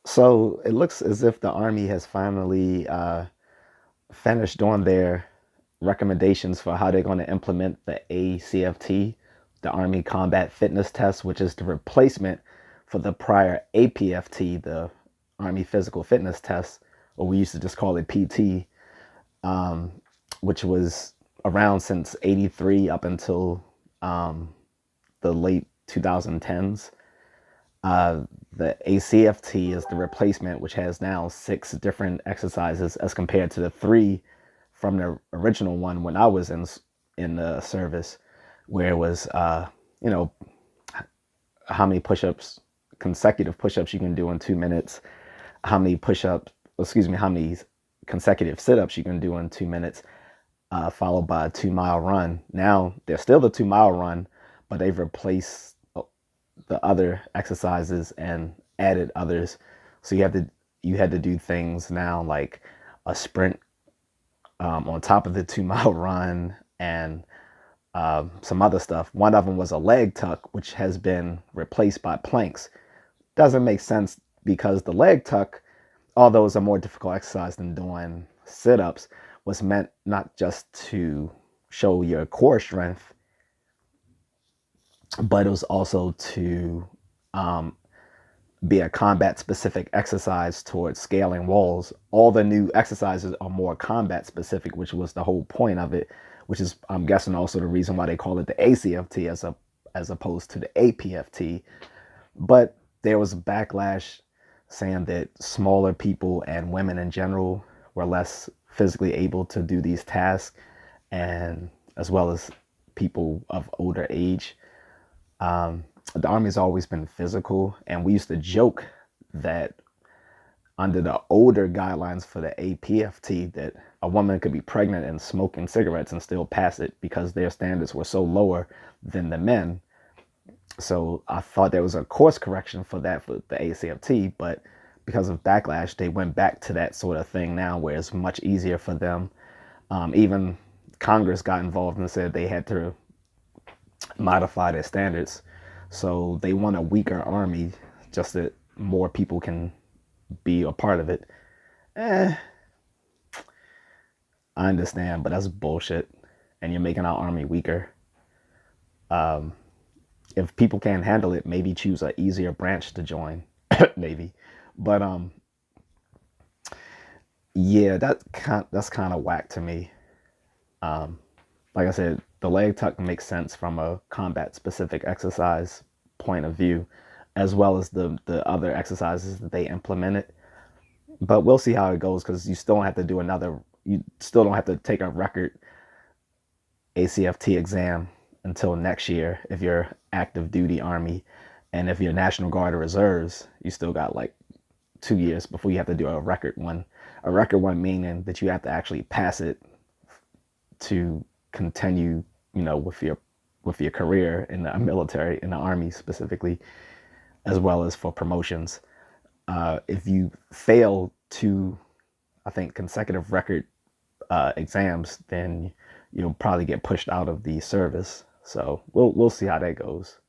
So it looks as if the Army has finally finished doing their recommendations for how they're going to implement the ACFT, the Army Combat Fitness Test, which is the replacement for the prior APFT, the Army Physical Fitness Test, or we used to just call it PT, um, which was around since '83 up until the late 2010s. The ACFT is the replacement, which has now 6 different exercises as compared to the 3 from the original one when I was in the service, where it was you know how many push-ups, consecutive push-ups you can do in 2 minutes, how many push-ups, excuse me, how many consecutive sit-ups you can do in 2 minutes, followed by a 2 mile run. Now there's still the 2 mile run, but they've replaced the other exercises and added others. So you had to do things now like a sprint on top of the 2 mile run and some other stuff. One of them was a leg tuck, which has been replaced by planks. Doesn't make sense because the leg tuck, although it's a more difficult exercise than doing sit-ups, was meant not just to show your core strength, but it was also to um, be a combat specific exercise towards scaling walls. All the new exercises are more combat specific, which was the whole point of it, which is, I'm guessing, also the reason why they call it the ACFT as opposed to the APFT. But there was a backlash saying that smaller people and women in general were less physically able to do these tasks, and as well as people of older age. The Army's always been physical, and we used to joke that under the older guidelines for the APFT, that a woman could be pregnant and smoking cigarettes and still pass it because their standards were so lower than the men. So I thought there was a course correction for that for the ACFT, but because of backlash, they went back to that sort of thing now, where it's much easier for them. Even Congress got involved and said they had to modify their standards. So they want a weaker army, just that more people can be a part of it. Eh, I understand, but that's bullshit. And you're making our army weaker. Um, if people can't handle it, maybe choose an easier branch to join. Maybe. But yeah, that's kind of whack to me. Um, like I said, the leg tuck makes sense from a combat specific exercise point of view, as well as the other exercises that they implemented. But we'll see how it goes, because you still don't have to take a record ACFT exam until next year if you're active duty Army. And if you're National Guard or Reserves, you still got like 2 years before you have to do a record one. A record one meaning that you have to actually pass it to continue, with your career in the military, in the Army specifically, as well as for promotions. If you fail to, I think, consecutive record exams, then you'll probably get pushed out of the service. So we'll see how that goes.